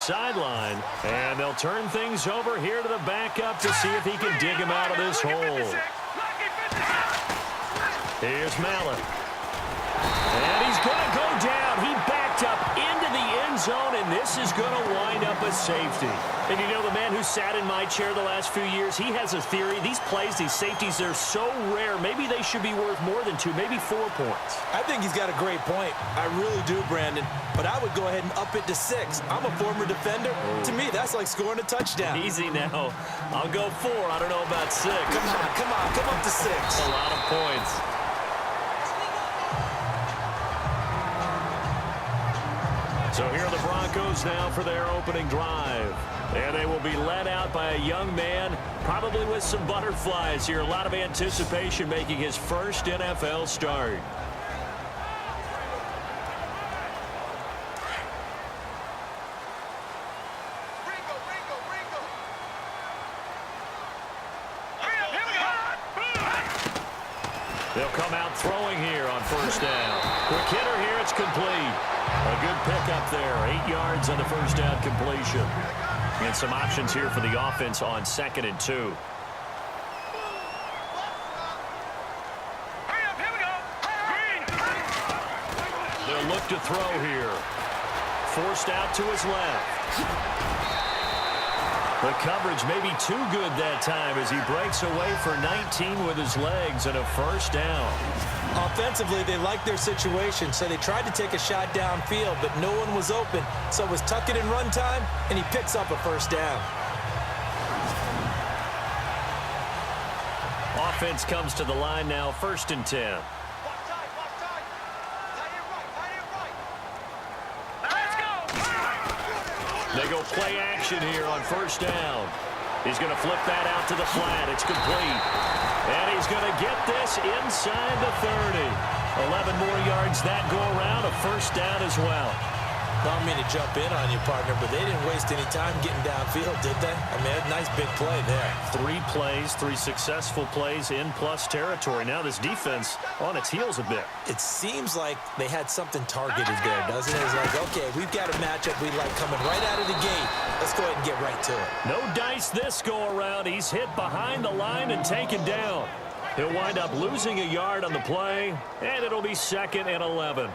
sideline, and they'll turn things over here to the backup to see if he can dig him out of this hole. Here's Mallett. And he's going to go down. He backed up into the end zone, and this is going to wind up a safety. And you know, the man who sat in my chair the last few years, he has a theory. These plays, these safeties, they're so rare. Maybe they should be worth more than 2, maybe 4 points. I think he's got a great point. I really do, Brandon. But I would go ahead and up it to 6. I'm a former defender. Oh. To me, that's like scoring a touchdown. Easy now. I'll go 4. I don't know about 6. Come on. Come up to 6. A lot of points. So here are the Broncos now for their opening drive. And they will be led out by a young man, probably with some butterflies here. A lot of anticipation, making his first NFL start. They'll come out throwing here on first down. Quick hitter here, it's complete. A good pickup there, 8 yards on the first down completion. And some options here for the offense on 2nd and 2. They'll look to throw here. Forced out to his left. The coverage may be too good that time as he breaks away for 19 with his legs and a first down. Offensively, they liked their situation, so they tried to take a shot downfield, but no one was open. So it was tuck it in run time, and he picks up a first down. Offense comes to the line now, 1st and 10. They go play action here on first down. He's going to flip that out to the flat. It's complete. And he's going to get this inside the 30. 11 more yards that go around, a first down as well. I don't mean to jump in on you, partner, but they didn't waste any time getting downfield, did they? I mean, a nice big play there. 3 plays, 3 successful plays in plus territory. Now this defense on its heels a bit. It seems like they had something targeted there, doesn't it? It's like, okay, we've got a matchup we like coming right out of the gate. Let's go ahead and get right to it. No dice this go around. He's hit behind the line and taken down. He'll wind up losing a yard on the play, and it'll be 2nd and 11.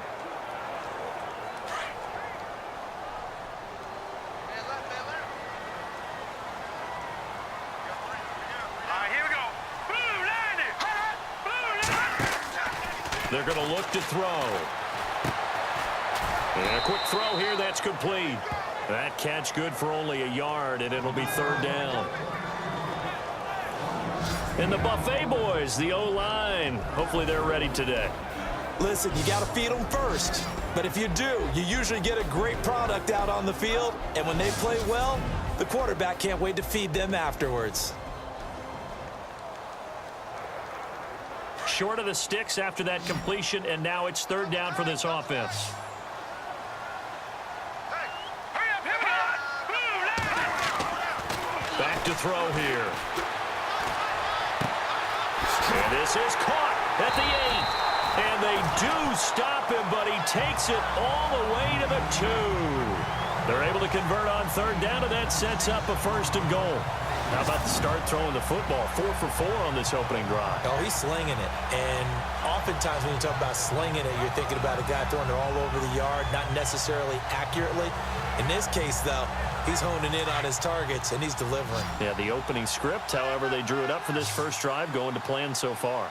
They're going to look to throw. And a quick throw here, that's complete. That catch good for only a yard, and it'll be 3rd down. And the Buffet boys, the O-line, hopefully they're ready today. Listen, you got to feed them first. But if you do, you usually get a great product out on the field. And when they play well, the quarterback can't wait to feed them afterwards. Short of the sticks after that completion, and now it's 3rd down for this offense. Back to throw here. And this is caught at the 8. And they do stop him, but he takes it all the way to the 2. They're able to convert on 3rd down, and that sets up a 1st and goal. How about the start throwing the football? 4 for 4 on this opening drive. Oh, he's slinging it. And oftentimes when you talk about slinging it, you're thinking about a guy throwing it all over the yard, not necessarily accurately. In this case, though, he's honing in on his targets, and he's delivering. Yeah, the opening script, however, they drew it up for this first drive, going to plan so far.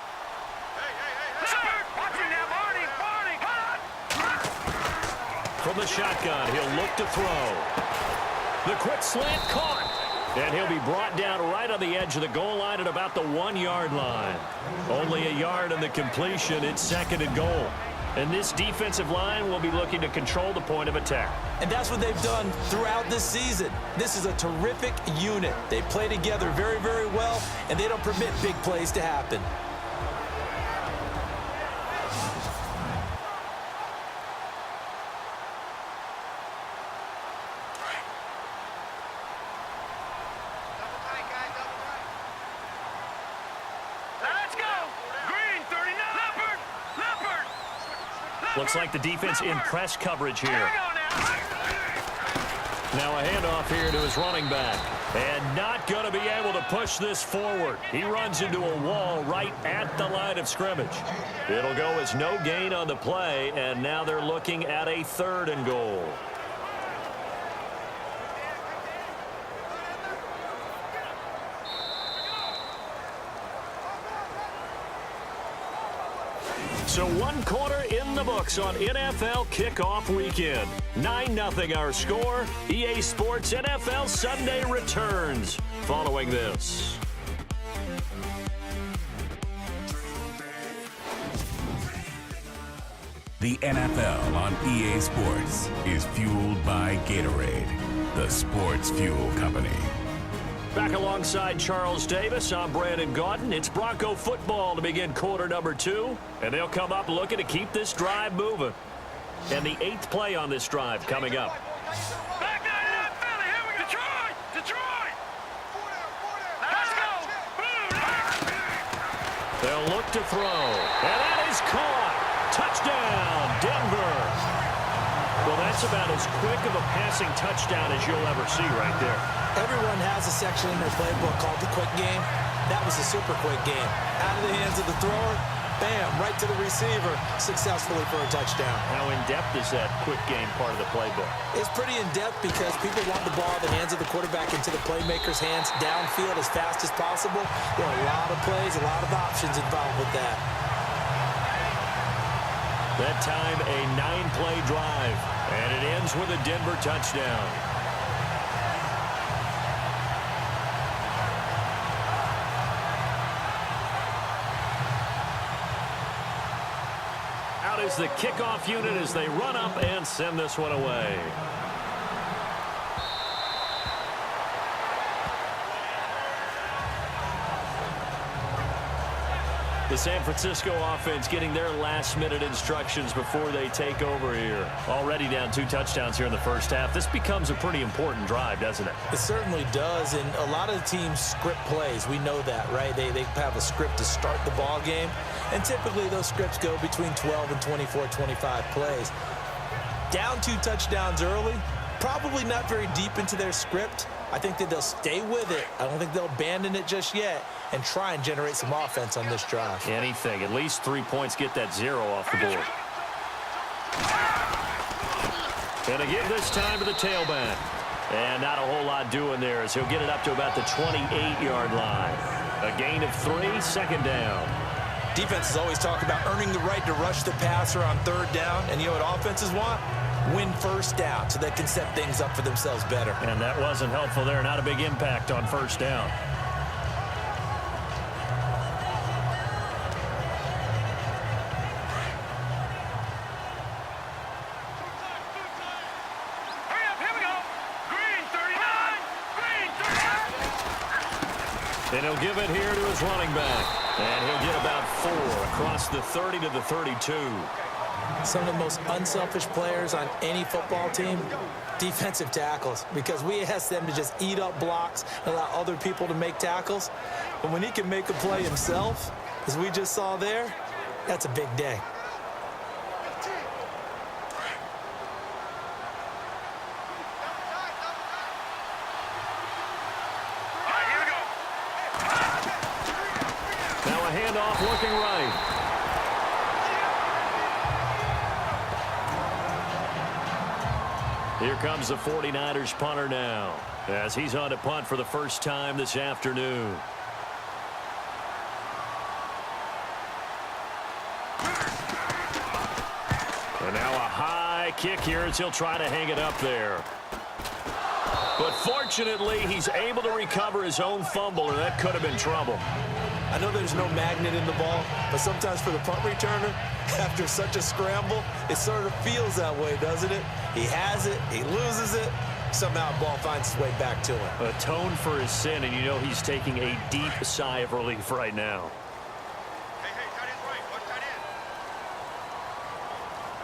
From the shotgun, he'll look to throw. The quick slant caught. And he'll be brought down right on the edge of the goal line at about the 1-yard line. Only a yard on the completion. It's 2nd and goal. And this defensive line will be looking to control the point of attack. And that's what they've done throughout this season. This is a terrific unit. They play together very, very well, and they don't permit big plays to happen. Looks like the defense in press coverage here. Now a handoff here to his running back. And not going to be able to push this forward. He runs into a wall right at the line of scrimmage. It'll go as no gain on the play, and now they're looking at a 3rd and goal. So 1 quarter in the books on NFL kickoff weekend. 9-0 our score. EA Sports NFL Sunday returns following this. The NFL on EA Sports is fueled by Gatorade, the sports fuel company. Back alongside Charles Davis, I'm Brandon Gaudin. It's Bronco football to begin quarter number 2, and they'll come up looking to keep this drive moving. And the 8th play on this drive coming up. Back down, Philly, here we go. Detroit! Let's go! They'll look to throw, and that is caught. Touchdown, Denver. Well, that's about as quick of a passing touchdown as you'll ever see right there. Everyone has a section in their playbook called the quick game. That was a super quick game. Out of the hands of the thrower, bam, right to the receiver, successfully for a touchdown. How in-depth is that quick game part of the playbook? It's pretty in-depth because people want the ball in the hands of the quarterback into the playmaker's hands downfield as fast as possible. There are a lot of plays, a lot of options involved with that. That time, a 9-play drive, and it ends with a Denver touchdown. Out is the kickoff unit as they run up and send this one away. The San Francisco offense getting their last-minute instructions before they take over here. Already down 2 touchdowns here in the first half. This becomes a pretty important drive, doesn't it? It certainly does, and a lot of the teams script plays. We know that, right? They have a script to start the ball game, and typically those scripts go between 12 and 24, 25 plays. Down 2 touchdowns early, probably not very deep into their script. I think that they'll stay with it. I don't think they'll abandon it just yet and try and generate some offense on this drive. Anything. At least 3 points get that 0 off the board. And to give this time to the tailback. And not a whole lot doing there as he'll get it up to about the 28-yard line. A gain of 3, 2nd down. Defenses always talk about earning the right to rush the passer on 3rd down. And you know what offenses want? Win 1st down so they can set things up for themselves better. And that wasn't helpful there. Not a big impact on 1st down. And he'll give it here to his running back. And he'll get about 4 across the 30 to the 32. Some of the most unselfish players on any football team, defensive tackles, because we ask them to just eat up blocks and allow other people to make tackles. But when he can make a play himself, as we just saw there, that's a big day. Now a handoff looking right. Here comes the 49ers punter now as he's on to punt for the first time this afternoon. And now a high kick here as he'll try to hang it up there. But fortunately, he's able to recover his own fumble, and that could have been trouble. I know there's no magnet in the ball, but sometimes for the punt returner, after such a scramble, it sort of feels that way, doesn't it? He has it, he loses it, somehow the ball finds its way back to him. Atone for his sin, and you know he's taking a deep sigh of relief right now. Hey, tight end right. Watch tight end.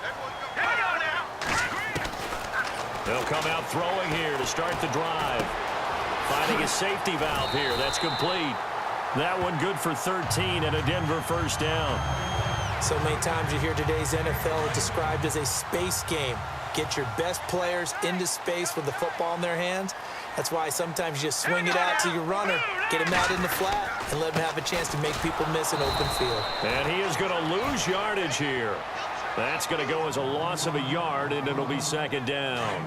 Everyone go. Here we go now. They'll come out throwing here to start the drive. Finding a safety valve here. That's complete. That one good for 13 and a Denver first down. So many times you hear today's NFL described as a space game. Get your best players into space with the football in their hands. That's why sometimes you just swing it out to your runner, get him out in the flat, and let him have a chance to make people miss an open field. And he is going to lose yardage here. That's going to go as a loss of a yard, and it'll be second down.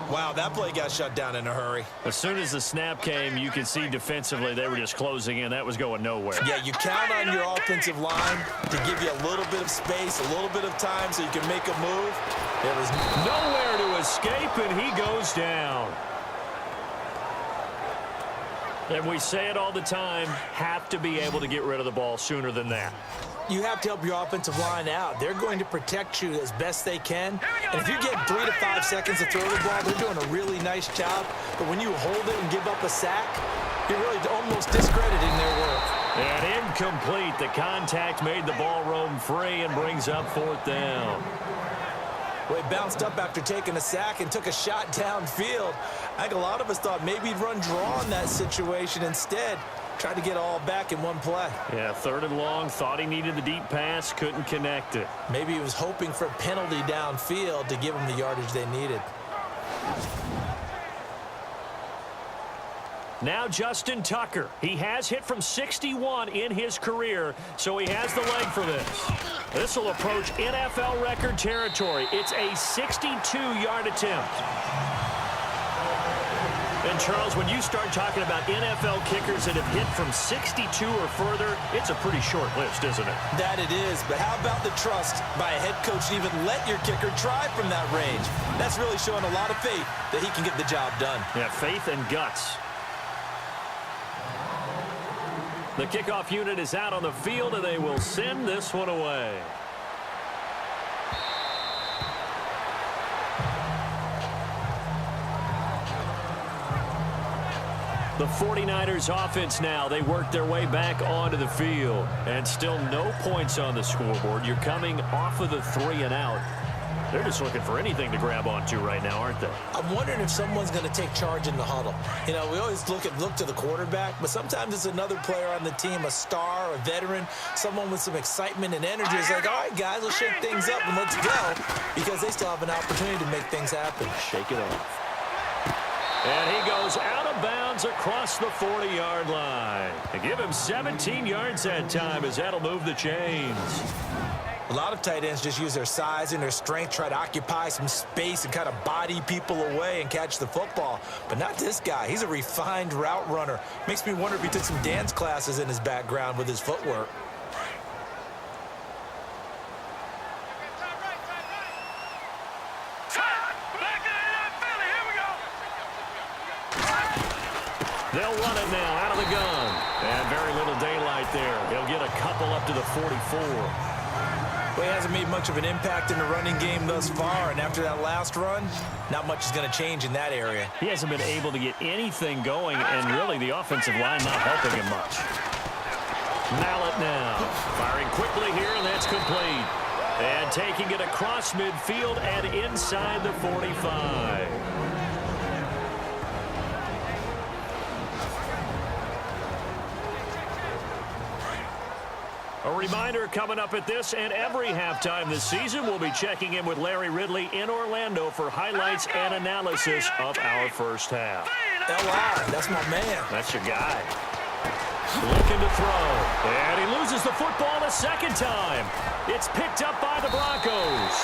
Wow, that play got shut down in a hurry. As soon as the snap came, you could see defensively they were just closing in. That was going nowhere. Yeah, you count on your offensive line to give you a little bit of space, a little bit of time so you can make a move. There was nowhere to escape, and he goes down. And we say it all the time, have to be able to get rid of the ball sooner than that. You have to help your offensive line out. They're going to protect you as best they can. And if you get 3 to 5 seconds to throw the ball, they're doing a really nice job. But when you hold it and give up a sack, you're really almost discrediting their work. And incomplete. The contact made the ball roam free and brings up fourth down. Well, he bounced up after taking a sack and took a shot downfield. I think a lot of us thought maybe he'd run draw in that situation instead. Tried to get all back in one play. Yeah, 3rd and long. Thought he needed the deep pass. Couldn't connect it. Maybe he was hoping for a penalty downfield to give him the yardage they needed. Now Justin Tucker. He has hit from 61 in his career, so he has the leg for this. This will approach NFL record territory. It's a 62-yard attempt. And, Charles, when you start talking about NFL kickers that have hit from 62 or further, it's a pretty short list, isn't it? That it is, but how about the trust by a head coach to even let your kicker try from that range? That's really showing a lot of faith that he can get the job done. Yeah, faith and guts. The kickoff unit is out on the field, and they will send this one away. The 49ers offense now, they work their way back onto the field. And still no points on the scoreboard. You're coming off of the 3 and out. They're just looking for anything to grab onto right now, aren't they? I'm wondering if someone's going to take charge in the huddle. You know, we always look to the quarterback, but sometimes it's another player on the team, a star, a veteran, someone with some excitement and energy. It's like, all right, guys, let's shake things up and let's go, because they still have an opportunity to make things happen. Shake it off. And he goes out of bounds across the 40-yard line. They give him 17 yards that time as that'll move the chains. A lot of tight ends just use their size and their strength, try to occupy some space and kind of body people away and catch the football. But not this guy. He's a refined route runner. Makes me wonder if he took some dance classes in his background with his footwork. They'll run it now out of the gun. And very little daylight there. He'll get a couple up to the 44. Well, he hasn't made much of an impact in the running game thus far, and after that last run, not much is going to change in that area. He hasn't been able to get anything going, and really the offensive line not helping him much. Mallett now, firing quickly here, and that's complete. And taking it across midfield and inside the 45. A reminder coming up at this and every halftime this season, we'll be checking in with Larry Ridley in Orlando for highlights and analysis of our first half. L.I., that's my man. That's your guy. Looking to throw. And he loses the football a second time. It's picked up by the Broncos.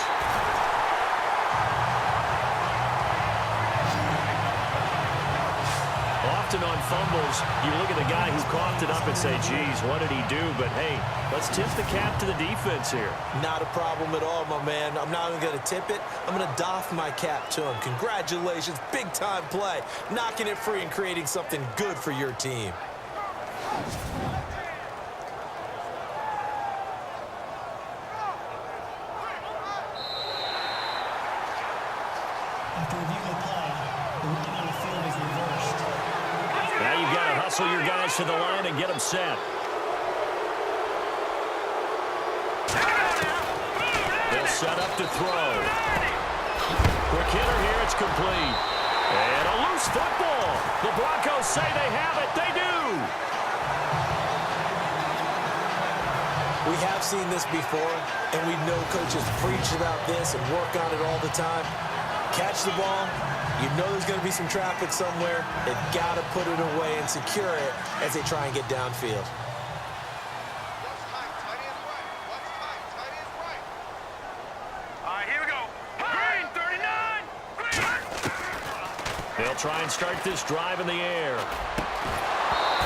Often on fumbles, you look at the guy who coughed it up and say, geez, what did he do? But, hey, let's tip the cap to the defense here. Not a problem at all, my man. I'm not even going to tip it. I'm going to doff my cap to him. Congratulations. Big-time play. Knocking it free and creating something good for your team. Hustle your guys to the line and get them set. They'll set up to throw. Quick hitter here, it's complete. And a loose football. The Broncos say they have it. They do. We have seen this before, and we know coaches preach about this and work on it all the time. catch the ball, you know there's going to be some traffic somewhere. They've got to put it away and secure it as they try and get downfield. All right, here we go. Green, 39. Green. They'll try and start this drive in the air.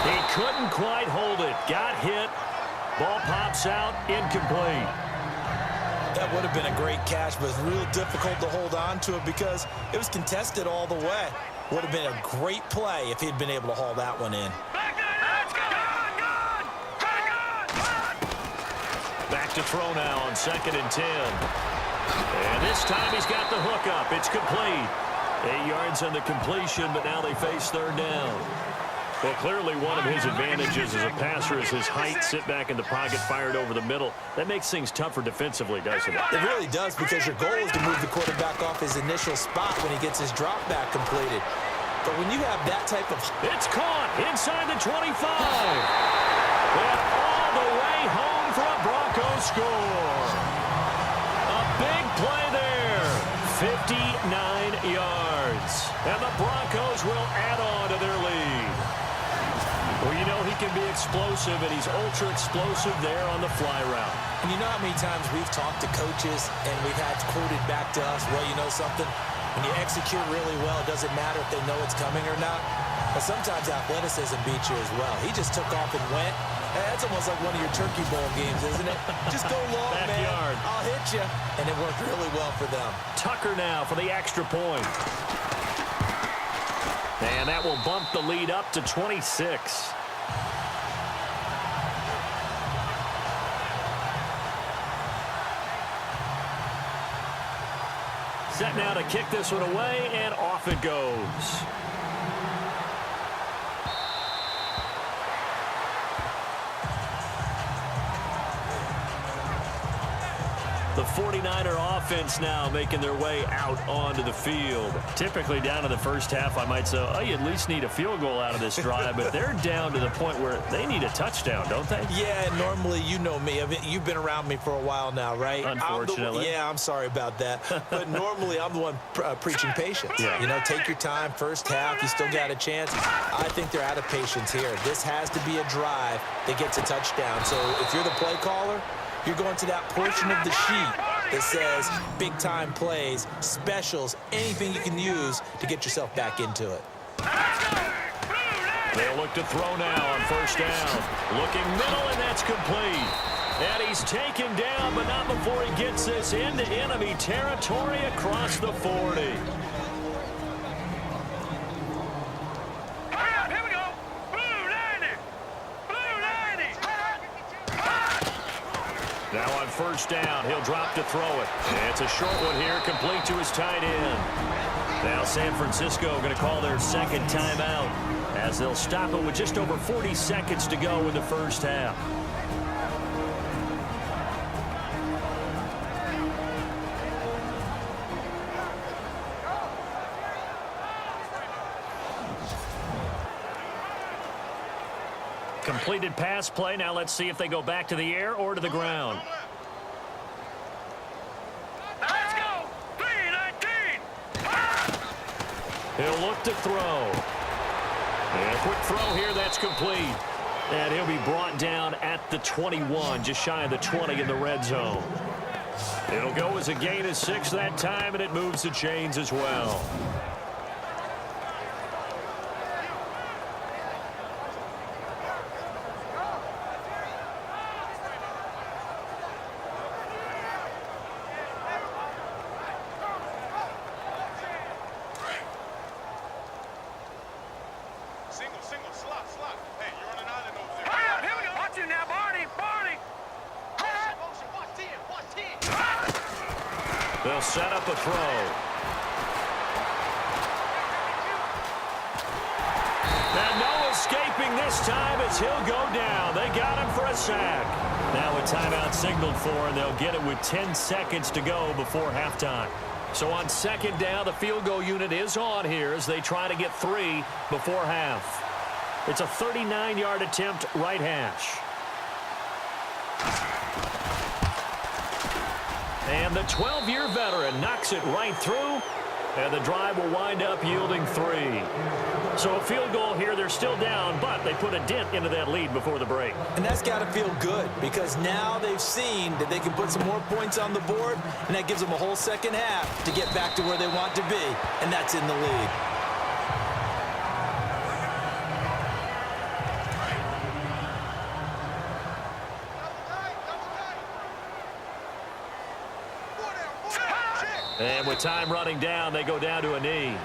He couldn't quite hold it. Got hit. Ball pops out. Incomplete. That would have been a great catch, but it's real difficult to hold on to it because it was contested all the way. Would have been a great play if he'd been able to haul that one in. Back to throw now on 2nd and 10. And this time he's got the hook up. It's complete. 8 yards on the completion, but now they face 3rd down. Well, clearly one of his advantages as a passer is his height. Sit back in the pocket, fired over the middle. That makes things tougher defensively, doesn't it? It really does, because your goal is to move the quarterback off his initial spot when he gets his drop back completed. But when you have that type of... It's caught inside the 25. And all the way home for a Broncos score. A big play there. 59 yards. And the Broncos will add on to their lead. Well, you know he can be explosive, and he's ultra-explosive there on the fly route. And you know how many times we've talked to coaches and we've had quoted back to us, well, you know something? When you execute really well, it doesn't matter if they know it's coming or not. But sometimes athleticism beats you as well. He just took off and went. That's almost like one of your Turkey Bowl games, isn't it? Just go long, Backyard. man. I'll hit you. And it worked really well for them. Tucker now for the extra point. And that will bump the lead up to 26. Set now to kick this one away, and off it goes. The 49er offense now making their way out onto the field. Typically down in the first half, I might say, oh, you at least need a field goal out of this drive, but they're down to the point where they need a touchdown, don't they? Yeah, normally, you know me. I mean, you've been around me for a while now, right? Unfortunately. I'm sorry about that. But normally, I'm the one preaching patience. Yeah. You know, take your time. First half, you still got a chance. I think they're out of patience here. This has to be a drive that gets a touchdown. So if you're the play caller, you're going to that portion of the sheet that says big-time plays, specials, anything you can use to get yourself back into it. They'll look to throw now on 1st down. Looking middle, and that's complete. And he's taken down, but not before he gets this into enemy territory across the 40. Now on 1st down, he'll drop to throw it. It's a short one here, complete to his tight end. Now San Francisco going to call their 2nd timeout as they'll stop it with just over 40 seconds to go in the first half. Completed pass play. Now let's see if they go back to the air or to the ground. Let's go. 3-19. He'll look to throw. And a quick throw here. That's complete. And he'll be brought down at the 21, just shy of the 20 in the red zone. It'll go as a gain of 6 that time, and it moves the chains as well. Slot. Hey, you're on an island over there. Here we go. Watch it now, Barney. Watch 10. They'll set up a throw. And no escaping this time as he'll go down. They got him for a sack. Now a timeout signaled for, and they'll get it with 10 seconds to go before halftime. So on 2nd down, the field goal unit is on here as they try to get 3 before half. It's a 39-yard attempt, right hash. And the 12-year veteran knocks it right through, And the drive will wind up yielding 3. So a field goal here. They're still down, but they put a dent into that lead before the break. And that's got to feel good because now they've seen that they can put some more points on the board, and that gives them a whole second half to get back to where they want to be, and that's in the lead. And with time running down, they go down to a knee.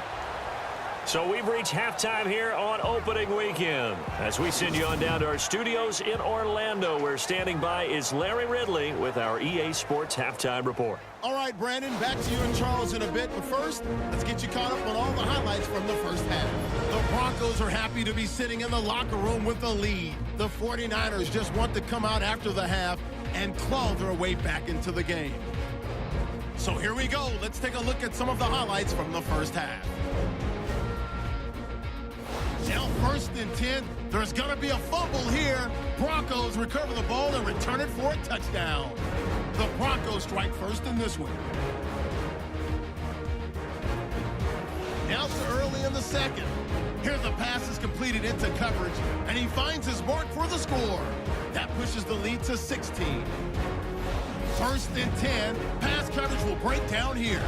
So we've reached halftime here on opening weekend. As we send you on down to our studios in Orlando, where standing by is Larry Ridley with our EA Sports Halftime Report. All right, Brandon, back to you and Charles in a bit. But first, let's get you caught up on all the highlights from the first half. The Broncos are happy to be sitting in the locker room with the lead. The 49ers just want to come out after the half and claw their way back into the game. So here we go. Let's take a look at some of the highlights from the first half. Now 1st and 10. There's going to be a fumble here. Broncos recover the ball and return it for a touchdown. The Broncos strike first in this one. Now to early in the second. Here the pass is completed into coverage, and he finds his mark for the score. That pushes the lead to 16. 1st and 10. Pass coverage will break down here,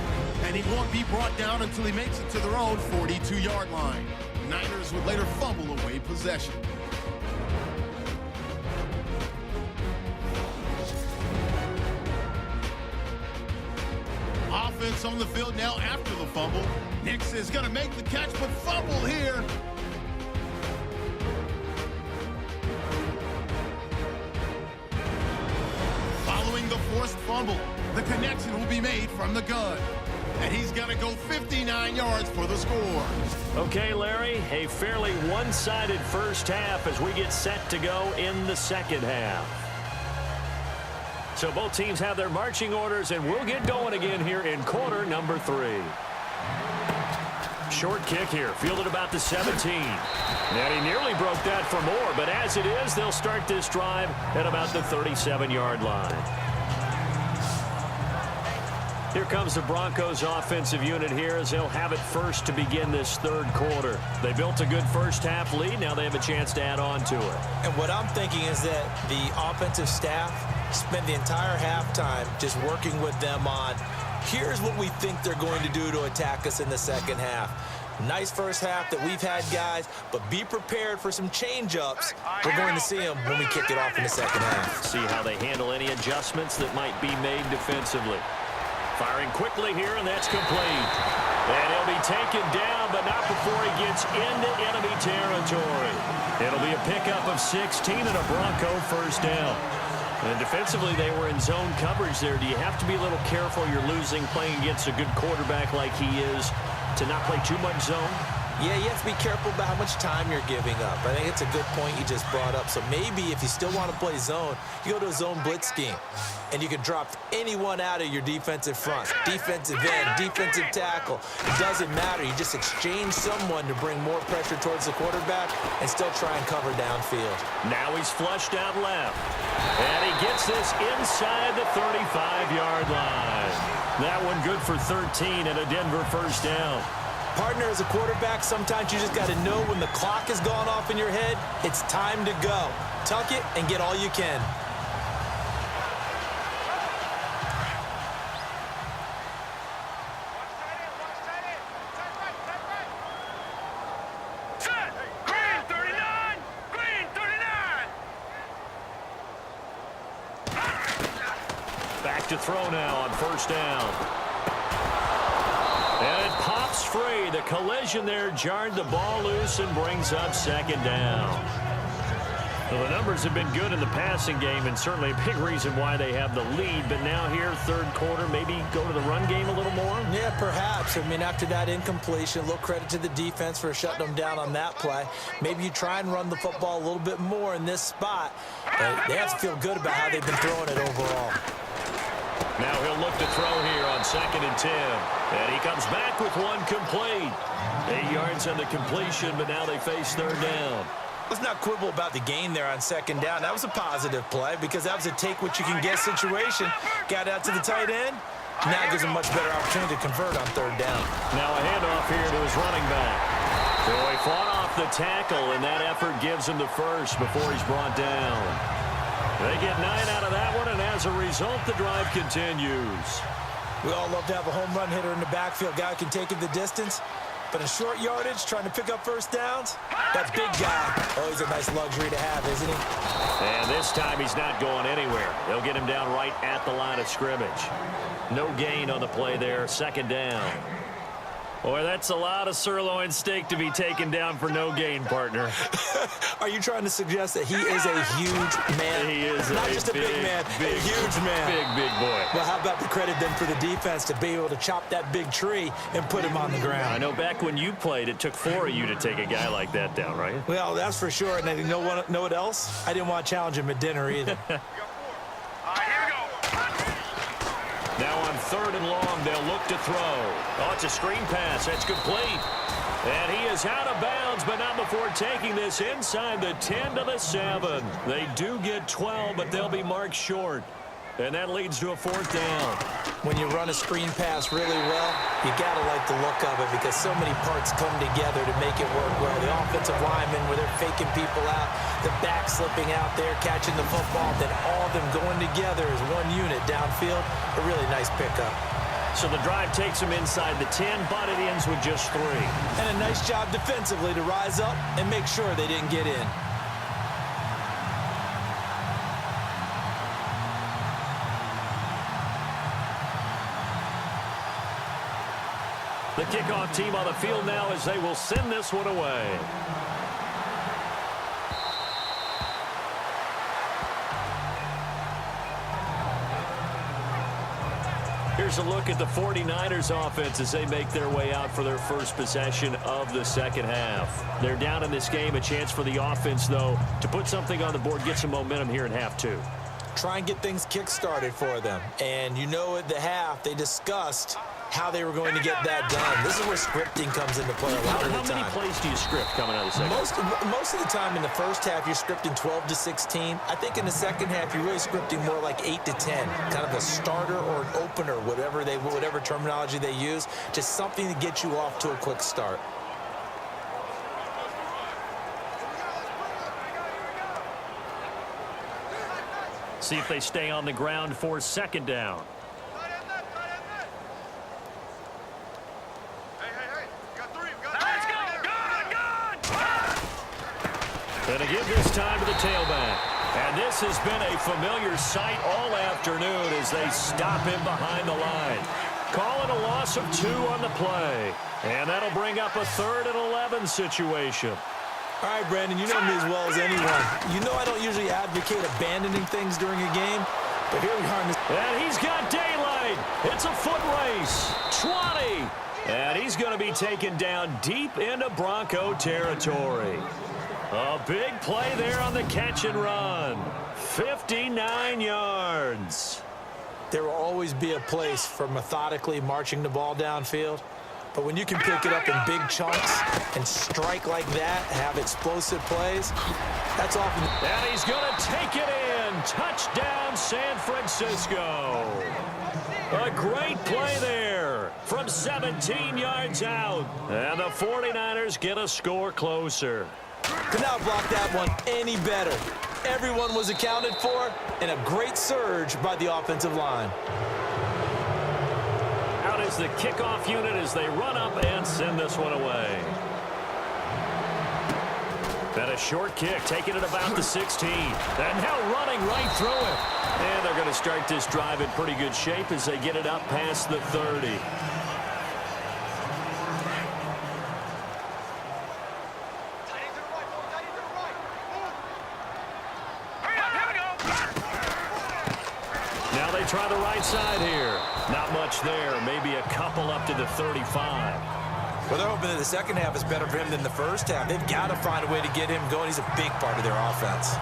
and he won't be brought down until he makes it to their own 42-yard line. Niners would later fumble away possession. Offense on the field now after the fumble. Nix is going to make the catch, but fumble here. Following the forced fumble, the connection will be made from the gun. And he's going to go 59 yards for the score. Okay, Larry, a fairly one-sided first half as we get set to go in the second half. So both teams have their marching orders, and we'll get going again here in quarter number 3. Short kick here, fielded about the 17. And he nearly broke that for more, but as it is, they'll start this drive at about the 37-yard line. Here comes the Broncos offensive unit here as they'll have it first to begin this third quarter. They built a good first half lead. Now they have a chance to add on to it. And what I'm thinking is that the offensive staff spent the entire halftime just working with them on, here's what we think they're going to do to attack us in the second half. Nice first half that we've had, guys, but be prepared for some change-ups. We're going to see them when we kick it off in the second half. See how they handle any adjustments that might be made defensively. Firing quickly here, and that's complete. And he'll be taken down, but not before he gets into enemy territory. It'll be a pickup of 16 and a Bronco first down. And defensively, they were in zone coverage there. Do you have to be a little careful? You're losing playing against a good quarterback like he is to not play too much zone? Yeah, you have to be careful about how much time you're giving up. I think it's a good point you just brought up. So maybe if you still want to play zone, you go to a zone blitz scheme. And you can drop anyone out of your defensive front. Defensive end, defensive tackle. It doesn't matter. You just exchange someone to bring more pressure towards the quarterback and still try and cover downfield. Now he's flushed out left. And he gets this inside the 35-yard line. That one good for 13 and a Denver first down. Partner, as a quarterback, sometimes you just got to know when the clock has gone off in your head, it's time to go. Tuck it and get all you can. Set! Green 39! Green 39! Back to throw now on first down. And it pops free. The collision there jarred the ball loose and brings up second down. Well, the numbers have been good in the passing game and certainly a big reason why they have the lead. But now here, third quarter, maybe go to the run game a little more? Yeah, perhaps. I mean, after that incompletion, a little credit to the defense for shutting them down on that play. Maybe you try and run the football a little bit more in this spot. They have to feel good about how they've been throwing it overall. Now he'll look to throw here on 2nd and 10. And he comes back with one complete. 8 yards on the completion, but now they face third down. Let's not quibble about the gain there on second down. That was a positive play because that was a take-what-you-can-get situation. Got out to the tight end, Now it gives him much better opportunity to convert on third down. Now a handoff here to his running back. So he fought off the tackle, and that effort gives him the first before he's brought down. They get 9 out of that one, and as a result, the drive continues. We all love to have a home run hitter in the backfield. Guy who can take it the distance. But in short yardage, trying to pick up first downs, that big guy, always a nice luxury to have, isn't he? And this time he's not going anywhere. They'll get him down right at the line of scrimmage. No gain on the play there, second down. Boy, that's a lot of sirloin steak to be taken down for no gain, partner. Are you trying to suggest that he is a huge man? He is not just a big man, a huge man. Big boy. Well, how about the credit then for the defense to be able to chop that big tree and put him on the ground? I know back when you played, it took 4 of you to take a guy like that down, right? Well, that's for sure. And you know what else? I didn't want to challenge him at dinner either. Now on 3rd and long, they'll look to throw. Oh, it's a screen pass. That's complete. And he is out of bounds, but not before taking this inside the 10 to the 7. They do get 12, but they'll be marked short. And that leads to a 4th down. When you run a screen pass really well, you got to like the look of it because so many parts come together to make it work well. The offensive linemen, where they're faking people out, the back slipping out there, catching the football, then all of them going together as one unit downfield. A really nice pickup. So the drive takes them inside the 10, but it ends with just 3. And a nice job defensively to rise up and make sure they didn't get in. The kickoff team on the field now as they will send this one away. Here's a look at the 49ers offense as they make their way out for their first possession of the second half. They're down in this game. A chance for the offense, though, to put something on the board, get some momentum here in half 2. Try and get things kick-started for them. And you know at the half, they discussed how they were going to get that done. This is where scripting comes into play a lot of the time. How many plays do you script coming out of the second half? Most of the time in the first half, you're scripting 12 to 16. I think in the second half, you're really scripting more like 8 to 10, kind of a starter or an opener, whatever terminology they use, just something to get you off to a quick start. See if they stay on the ground for second down. And again this time to the tailback. And this has been a familiar sight all afternoon as they stop him behind the line. Calling a loss of 2 on the play. And that'll bring up a 3rd and 11 situation. All right, Brandon, you know me as well as anyone. You know I don't usually advocate abandoning things during a game, but here we are in this. And he's got daylight. It's a foot race. 20. And he's going to be taken down deep into Bronco territory. A big play there on the catch and run. 59 yards. There will always be a place for methodically marching the ball downfield. But when you can pick it up in big chunks and strike like that, have explosive plays, that's often. And he's going to take it in. Touchdown, San Francisco. A great play there from 17 yards out. And the 49ers get a score closer. Could not block that one any better. Everyone was accounted for, and a great surge by the offensive line. Out is the kickoff unit as they run up and send this one away. And a short kick, taking it about the 16. And now running right through it. And they're going to start this drive in pretty good shape as they get it up past the 30. Now they try the right side here. Not much there. Maybe a couple up to the 35. Well, they're hoping that the second half is better for him than the first half. They've got to find a way to get him going. He's a big part of their offense.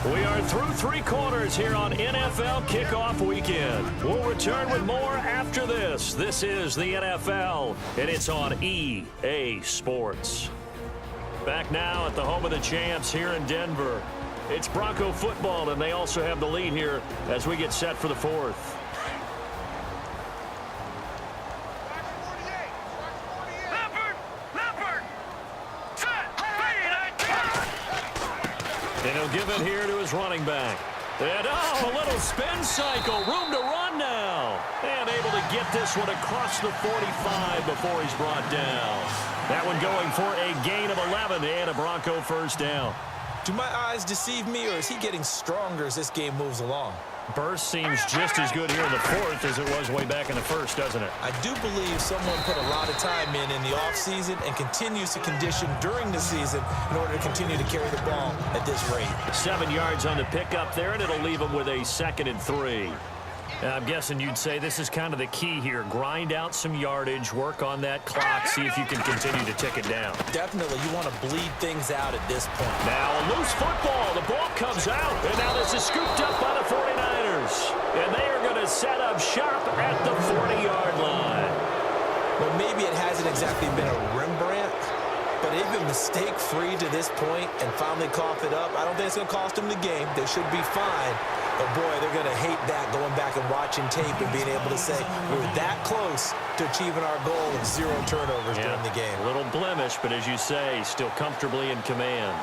We are through 3 quarters here on NFL Kickoff Weekend. We'll return with more after this. This is the NFL, and it's on EA Sports. Back now at the home of the champs here in Denver. It's Bronco football, and they also have the lead here as we get set for the 4th. And he'll give it here to his running back. And, a little spin cycle. Room to run now. And able to get this one across the 45 before he's brought down. That one going for a gain of 11 and a Bronco first down. Do my eyes deceive me, or is he getting stronger as this game moves along? Burst seems just as good here in the fourth as it was way back in the first, doesn't it? I do believe someone put a lot of time in the offseason and continues to condition during the season in order to continue to carry the ball at this rate. 7 yards on the pickup there, and it'll leave him with a 2nd and 3. I'm guessing you'd say this is kind of the key here. Grind out some yardage, work on that clock, see if you can continue to tick it down. Definitely, you want to bleed things out at this point. Now a loose football. The ball comes out, and now this is scooped up by the 49ers. And they are going to set up shop at the 40-yard line. Well, maybe it hasn't exactly been a Rembrandt, but they've been mistake-free to this point and finally cough it up. I don't think it's going to cost them the game. They should be fine. But, boy, they're going to hate that, going back and watching tape and being able to say we were that close to achieving our goal of 0 turnovers during the game. A little blemish, but as you say, still comfortably in command.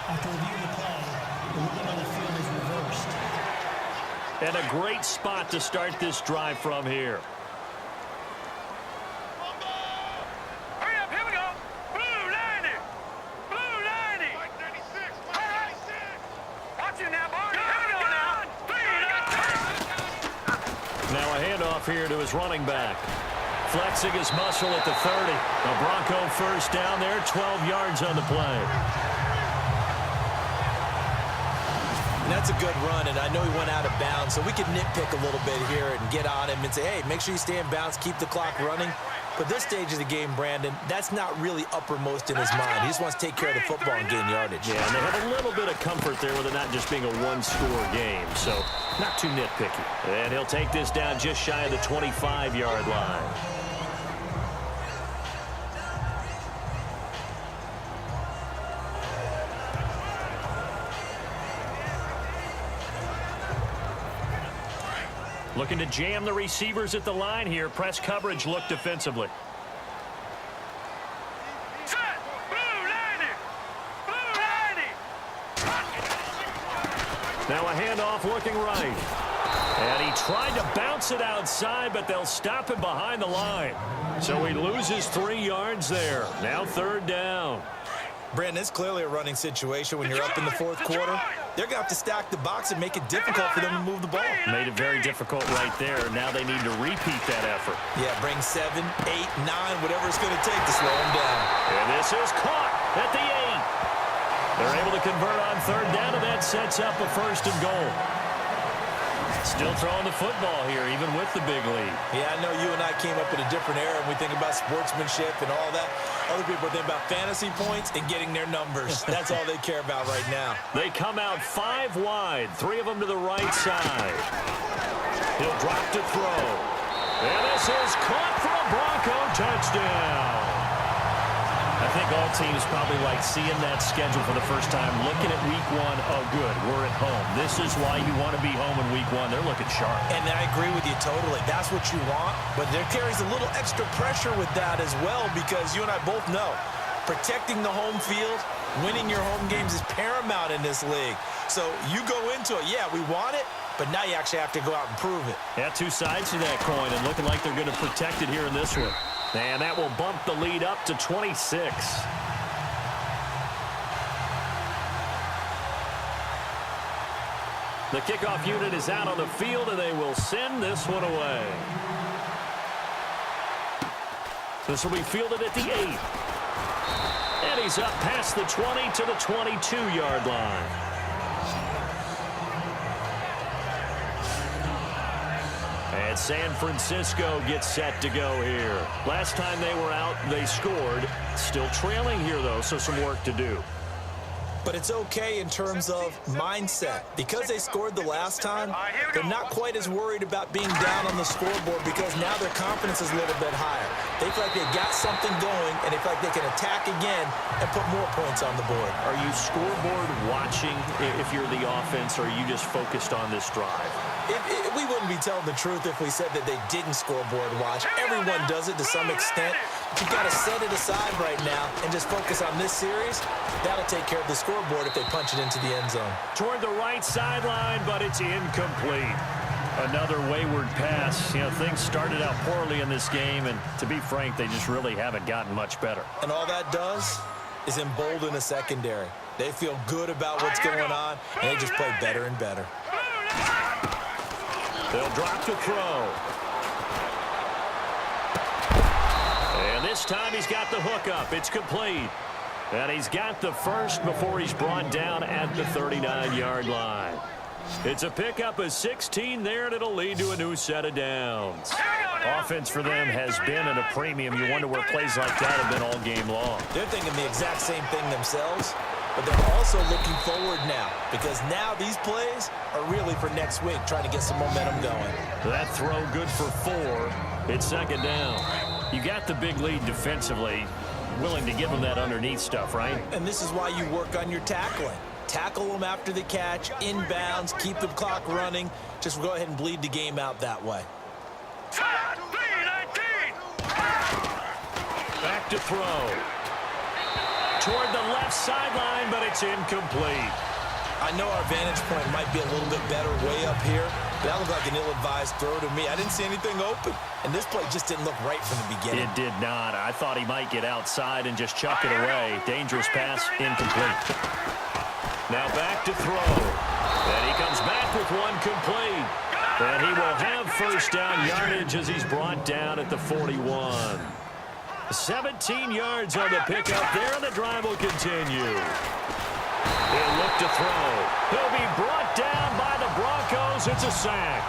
After reviewing the play, the ruling on the field is reversed. And a great spot to start this drive from here. Hurry up, here we go. Blue 90. Blue 90. Mike 96. Mike 96. Watch it now, boy. Here we go now. Now a handoff here to his running back. Flexing his muscle at the 30. A Bronco first down there, 12 yards on the play. And that's a good run, and I know he went out of bounds, so we could nitpick a little bit here and get on him and say, hey, make sure you stay in bounds, keep the clock running. But this stage of the game, Brandon, that's not really uppermost in his mind. He just wants to take care of the football and gain yardage. Yeah, and they have a little bit of comfort there with it not just being a one-score game, so not too nitpicky. And he'll take this down just shy of the 25-yard line. Looking to jam the receivers at the line here. Press coverage look defensively. Set. Blue 90. Blue 90. Now a handoff looking right. And he tried to bounce it outside, but they'll stop him behind the line. So he loses 3 yards there. Now 3rd down. Brandon, it's clearly a running situation when you're up in the fourth quarter. They're going to have to stack the box and make it difficult for them to move the ball. Made it very difficult right there. Now they need to repeat that effort. Yeah, bring 7, 8, 9, whatever it's going to take to slow them down. And this is caught at the 8. They're able to convert on 3rd down, and that sets up a 1st and goal. Still throwing the football here, even with the big lead. Yeah, I know you and I came up in a different era, and we think about sportsmanship and all that. Other people think about fantasy points and getting their numbers. That's all they care about right now. They come out 5 wide, 3 of them to the right side. He'll drop to throw. And this is caught for a Bronco touchdown. I think all teams probably like seeing that schedule for the first time, looking at week 1. Oh, good, we're at home. This is why you want to be home in week 1. They're looking sharp. And I agree with you totally. That's what you want, but there carries a little extra pressure with that as well, because you and I both know protecting the home field, winning your home games is paramount in this league. So you go into it, yeah, we want it, but now you actually have to go out and prove it. Yeah, 2 sides to that coin, and looking like they're going to protect it here in this one. And that will bump the lead up to 26. The kickoff unit is out on the field, and they will send this one away. This will be fielded at the 8. And he's up past the 20 to the 22-yard line. And San Francisco gets set to go here. Last time they were out, they scored. Still trailing here, though, so some work to do. But it's okay in terms of mindset. Because they scored the last time, they're not quite as worried about being down on the scoreboard because now their confidence is a little bit higher. They feel like they've got something going, and they feel like they can attack again and put more points on the board. Are you scoreboard watching if you're the offense, or are you just focused on this drive? We wouldn't be telling the truth if we said that they didn't scoreboard watch. Everyone does it to some extent. You've got to set it aside right now and just focus on this series. That'll take care of the scoreboard if they punch it into the end zone. Toward the right sideline, but it's incomplete. Another wayward pass. You know, things started out poorly in this game, and to be frank, they just really haven't gotten much better. And all that does is embolden a secondary. They feel good about what's going on, and they just play better and better. They'll drop to throw. And this time he's got the hook up. It's complete. And he's got the first before he's brought down at the 39-yard line. It's a pickup of 16 there, and it'll lead to a new set of downs. Offense for them has been at a premium. You wonder where plays like that have been all game long. They're thinking the exact same thing themselves, but they're also looking forward now because now these plays are really for next week, trying to get some momentum going. That throw good for 4. It's second down. You got the big lead defensively, willing to give them that underneath stuff, right? And this is why you work on your tackling. Tackle them after the catch, inbounds, keep the clock running. Just go ahead and bleed the game out that way. Back to throw. Toward the left sideline, but it's incomplete. I know our vantage point might be a little bit better way up here, but that looked like an ill-advised throw to me. I didn't see anything open, and this play just didn't look right from the beginning. It did not. I thought he might get outside and just chuck it away. Dangerous pass, incomplete. Now back to throw. And he comes back with one complete. And he will have first down yardage as he's brought down at the 41. 17 yards on the pickup there, and the drive will continue. He'll look to throw. He'll be brought down by the Broncos. It's a sack.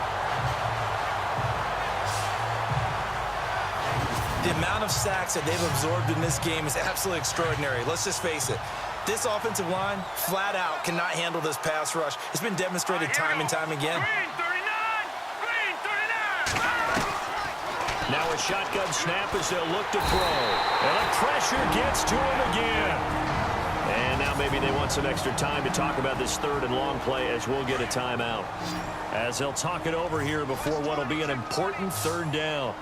The amount of sacks that they've absorbed in this game is absolutely extraordinary. Let's just face it. This offensive line, flat out, cannot handle this pass rush. It's been demonstrated time and time again. Now a shotgun snap as they'll look to throw. And the pressure gets to him again. And now maybe they want some extra time to talk about this third and long play as we'll get a timeout. As they'll talk it over here before what will be an important third down.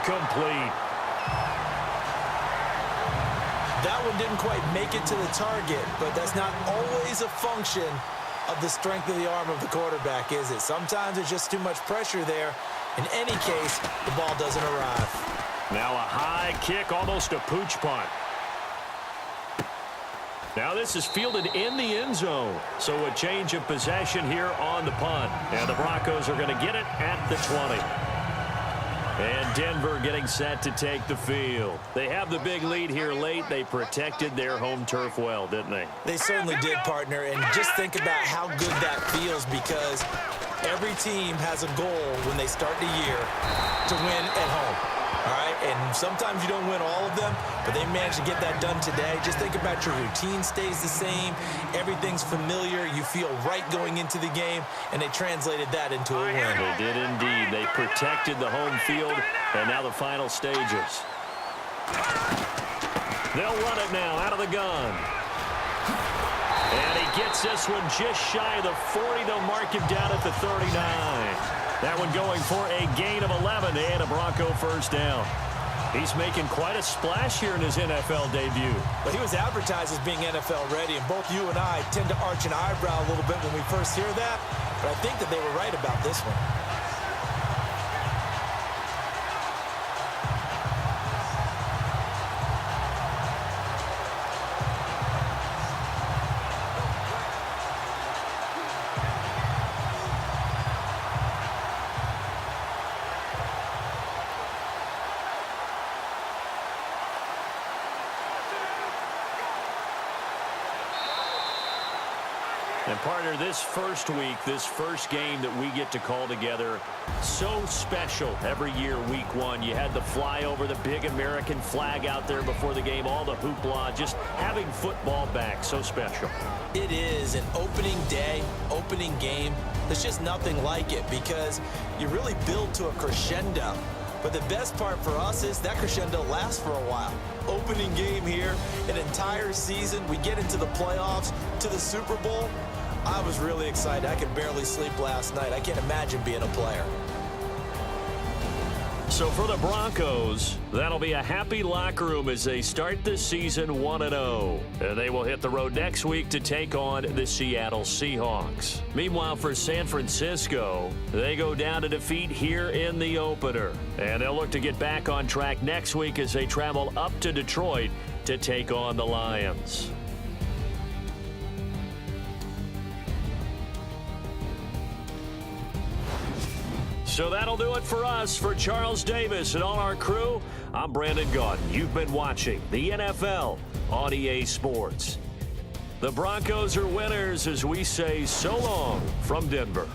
Incomplete. That one didn't quite make it to the target, but that's not always a function of the strength of the arm of the quarterback, is it? Sometimes there's just too much pressure there. In any case, the ball doesn't arrive. Now a high kick, almost a pooch punt. Now this is fielded in the end zone. So a change of possession here on the punt. And the Broncos are going to get it at the 20. And Denver getting set to take the field. They have the big lead here late. They protected their home turf well, didn't they? They certainly did, partner. And just think about how good that feels, because every team has a goal when they start the year to win at home. All right, and sometimes you don't win all of them, but they managed to get that done today. Just think about your routine stays the same. Everything's familiar. You feel right going into the game, and they translated that into a win. They did indeed. They protected the home field, and now the final stages. They'll run it now out of the gun. And he gets this one just shy of the 40. They'll mark him down at the 39. That one going for a gain of 11 and a Bronco first down. He's making quite a splash here in his NFL debut. But he was advertised as being NFL ready, and both you and I tend to arch an eyebrow a little bit when we first hear that. But I think that they were right about this one. And partner, this first week, this first game that we get to call together, so special every year, week one. You had the flyover, the big American flag out there before the game, all the hoopla, just having football back, so special. It is an opening day, opening game. There's just nothing like it because you really build to a crescendo. But the best part for us is that crescendo lasts for a while. Opening game here, an entire season. We get into the playoffs, to the Super Bowl. I was really excited. I could barely sleep last night. I can't imagine being a player. So for the Broncos, that'll be a happy locker room as they start the season 1-0. And they will hit the road next week to take on the Seattle Seahawks. Meanwhile, for San Francisco, they go down to defeat here in the opener. And they'll look to get back on track next week as they travel up to Detroit to take on the Lions. So that'll do it for us. For Charles Davis and all our crew, I'm Brandon Gaudin. You've been watching the NFL on EA Sports. The Broncos are winners as we say so long from Denver.